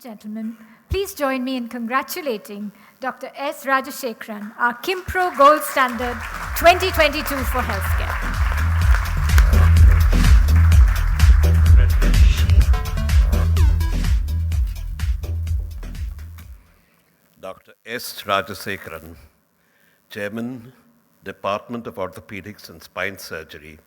gentlemen, please join me in congratulating Dr. S. Rajasekaran, our Qimpro Gold Standard 2022 for Healthcare. Dr. S. Rajasekaran, Chairman, Department of Orthopedics and Spine Surgery,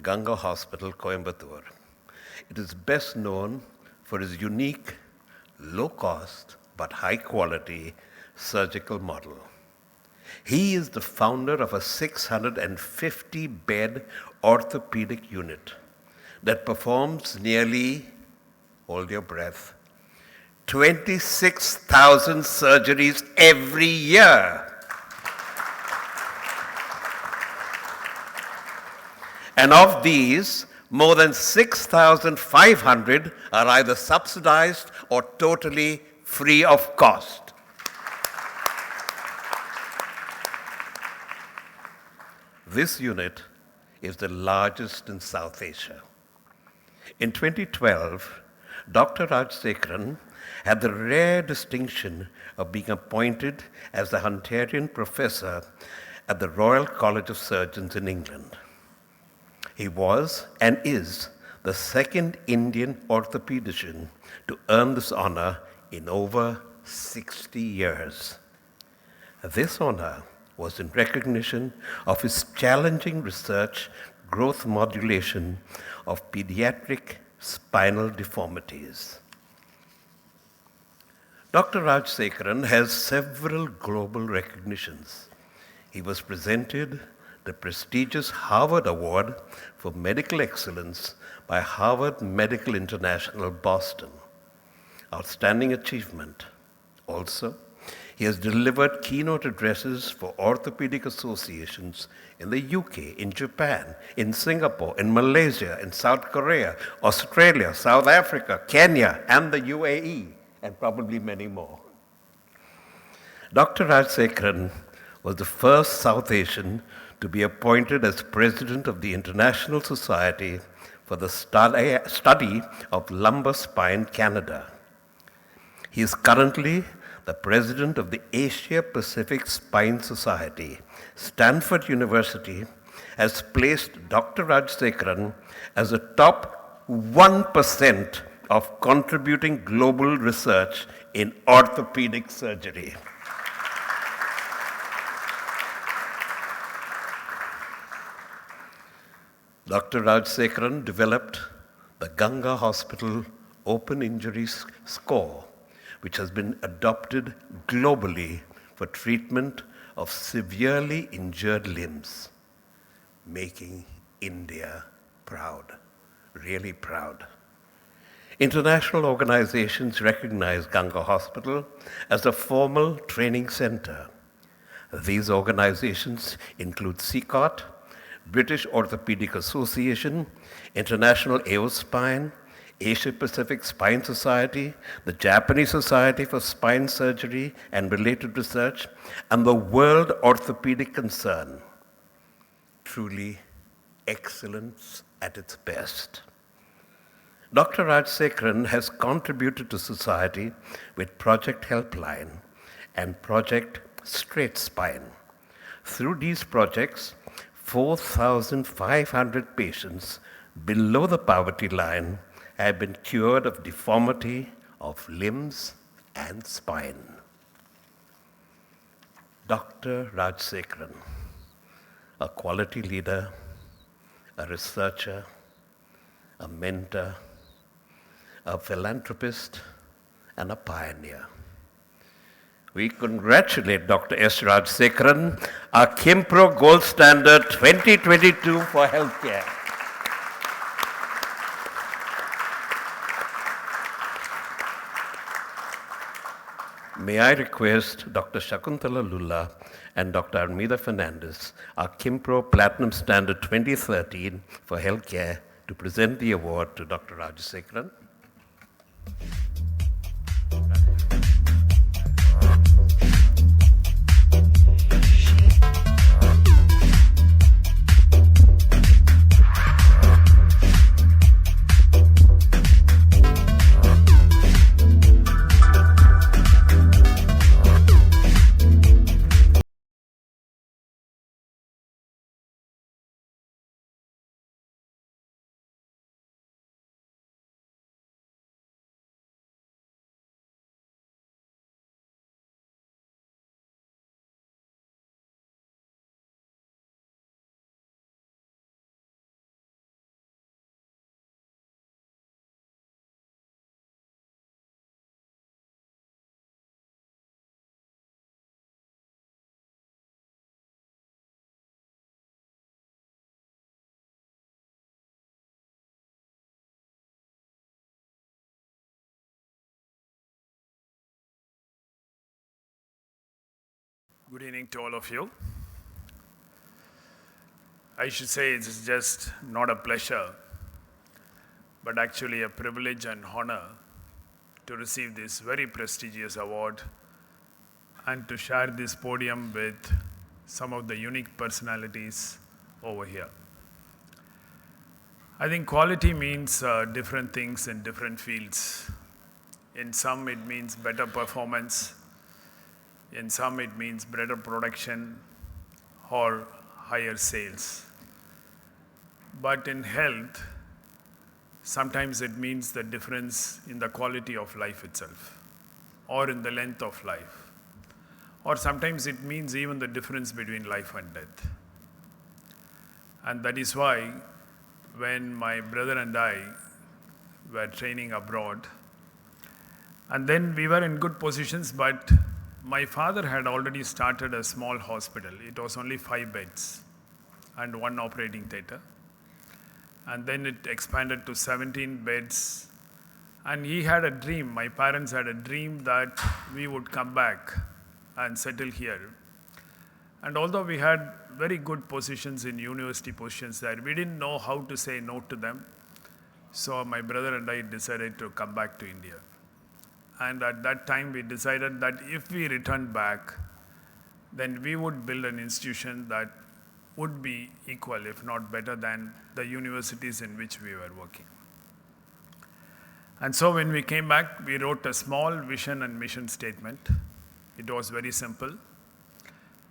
Ganga Hospital, Coimbatore. It is best known for its unique, low-cost, but high-quality surgical model. He is the founder of a 650-bed orthopedic unit that performs nearly, hold your breath, 26,000 surgeries every year. And of these, more than 6,500 are either subsidized or totally free of cost. This unit is the largest in South Asia. In 2012, Dr. Rajasekaran had the rare distinction of being appointed as the Hunterian Professor at the Royal College of Surgeons in England. He was and is the second Indian orthopedician to earn this honor in over 60 years. This honor was in recognition of his challenging research, growth modulation of pediatric spinal deformities. Dr. Rajasekaran has several global recognitions. He was presented the prestigious Harvard Award for Medical Excellence by Harvard Medical International, Boston. Outstanding achievement. Also, he has delivered keynote addresses for orthopedic associations in the UK, in Japan, in Singapore, in Malaysia, in South Korea, Australia, South Africa, Kenya, and the UAE, and probably many more. Dr. Rajasekaran was the first South Asian to be appointed as president of the International Society for the Study of Lumbar Spine, Canada. He is currently the president of the Asia Pacific Spine Society. Stanford University has placed Dr. Rajasekaran as a top 1% of contributing global research in orthopedic surgery. Dr. Rajasekaran developed the Ganga Hospital Open Injury Score, which has been adopted globally for treatment of severely injured limbs, making India proud, really proud. International organizations recognize Ganga Hospital as a formal training center. These organizations include CCOT, British Orthopedic Association, International AOSpine, Asia Pacific Spine Society, the Japanese Society for Spine Surgery and Related Research, and the World Orthopedic Concern. Truly excellence at its best. Dr. Rajasekaran has contributed to society with Project Helpline and Project Straight Spine. Through these projects, 4,500 patients below the poverty line have been cured of deformity of limbs and spine. Dr. Rajasekaran, a quality leader, a researcher, a mentor, a philanthropist, and a pioneer. We congratulate Dr. S. Rajasekaran, our Qimpro Gold Standard 2022 for Healthcare. May I request Dr. Shakuntala Lulla and Dr. Armida Fernandez, our Qimpro Platinum Standard 2013 for Healthcare, to present the award to Dr. Rajasekaran. Good evening to all of you. I should say it's just not a pleasure, but actually a privilege and honor to receive this very prestigious award and to share this podium with some of the unique personalities over here. I think quality means different things in different fields. In some, it means better performance. In some, it means better production or higher sales. But in health, sometimes it means the difference in the quality of life itself, or in the length of life, or sometimes it means even the difference between life and death. And that is why when my brother and I were training abroad, and then we were in good positions, but my father had already started a small hospital. It was only 5 beds and 1 operating theatre. And then it expanded to 17 beds. And he had a dream, my parents had a dream that we would come back and settle here. And although we had very good positions in university positions there, we didn't know how to say no to them. So my brother and I decided to come back to India. And at that time we decided that if we returned back, then we would build an institution that would be equal, if not better, than the universities in which we were working. And so when we came back, we wrote a small vision and mission statement. It was very simple.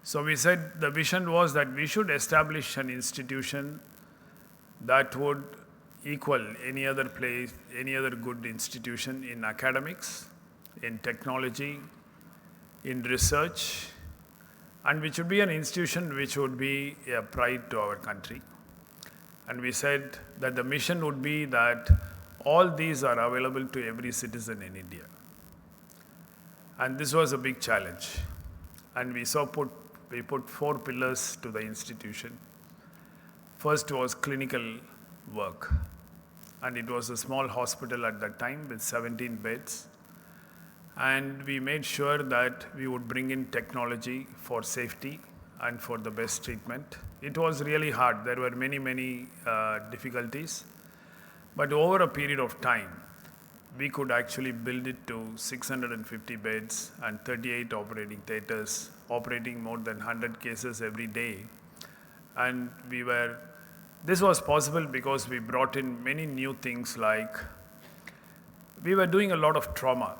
So we said the vision was that we should establish an institution that would equal any other place, any other good institution in academics, in technology, in research, and which would be an institution which would be a pride to our country. And we said that the mission would be that all these are available to every citizen in India. And this was a big challenge. And we put 4 pillars to the institution. First was clinical work. And it was a small hospital at that time with 17 beds. And we made sure that we would bring in technology for safety and for the best treatment. It was really hard. There were many difficulties. But over a period of time, we could actually build it to 650 beds and 38 operating theatres, operating more than 100 cases every day. And this was possible because we brought in many new things, like we were doing a lot of trauma.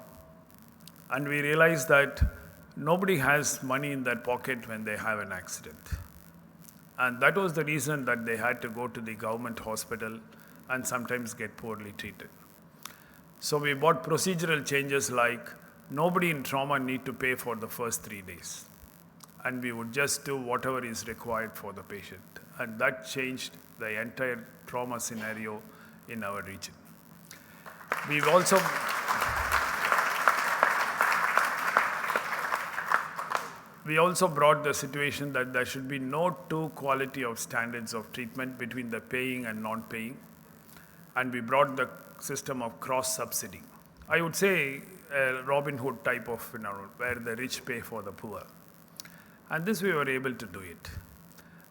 And we realized that nobody has money in their pocket when they have an accident. And that was the reason that they had to go to the government hospital and sometimes get poorly treated. So we brought procedural changes, like nobody in trauma need to pay for the first 3 days. And we would just do whatever is required for the patient. And that changed the entire trauma scenario in our region. We've also brought the situation that there should be no 2 quality of standards of treatment between the paying and non-paying. And we brought the system of cross-subsidy. I would say a Robin Hood type of, where the rich pay for the poor. And this we were able to do it.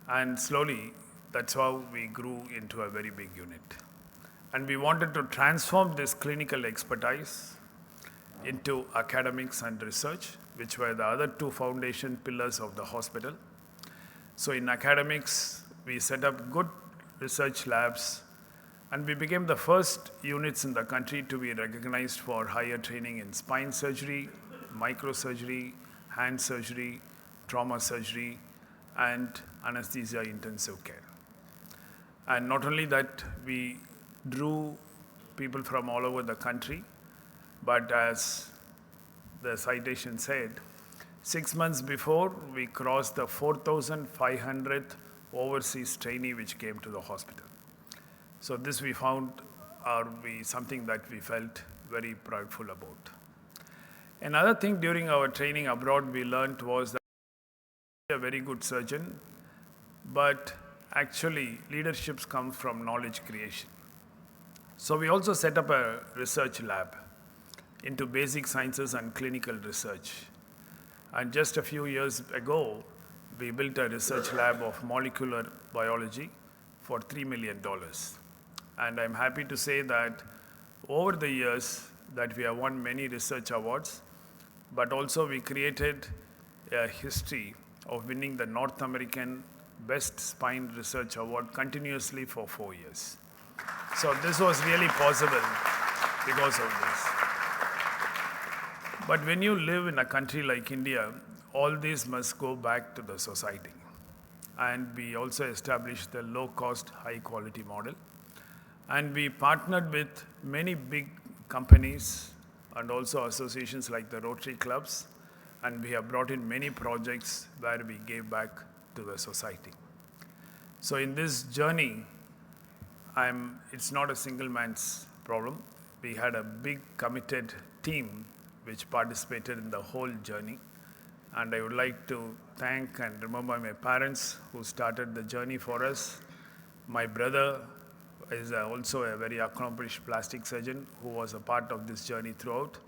And slowly, that's how we grew into a very big unit. And we wanted to transform this clinical expertise into academics and research, which were the other 2 foundation pillars of the hospital. So in academics, we set up good research labs, and we became the first units in the country to be recognized for higher training in spine surgery, microsurgery, hand surgery, trauma surgery, and anesthesia intensive care. And not only that, we drew people from all over the country, but as the citation said, 6 months before, we crossed the 4,500th overseas trainee which came to the hospital. So this we found something that we felt very proudful about. Another thing during our training abroad we learned was that we are a very good surgeon, but actually leaderships come from knowledge creation. So we also set up a research lab into basic sciences and clinical research. And just a few years ago, we built a research lab of molecular biology for $3 million. And I'm happy to say that over the years that we have won many research awards, but also we created a history of winning the North American Best Spine Research Award continuously for 4 years. So this was really possible because of this. But when you live in a country like India, all these must go back to the society. And we also established the low-cost, high-quality model. And we partnered with many big companies and also associations like the Rotary Clubs. And we have brought in many projects where we gave back to the society. So in this journey, it's not a single man's problem. We had a big committed team which participated in the whole journey. And I would like to thank and remember my parents who started the journey for us. My brother is also a very accomplished plastic surgeon who was a part of this journey throughout.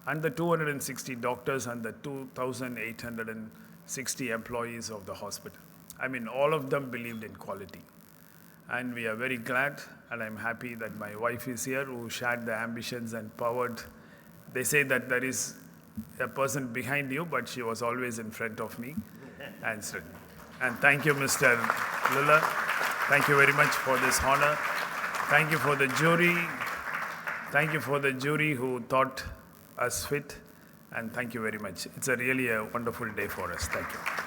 And the 260 doctors and the 2,860 employees of the hospital. I mean, all of them believed in quality. And we are very glad, and I'm happy that my wife is here who shared the ambitions and powered. They say that there is a person behind you, but she was always in front of me answering. And thank you, Mr. Lula. Thank you very much for this honor. Thank you for the jury. Thank you for the jury who thought us fit. And thank you very much. It's really a wonderful day for us. Thank you.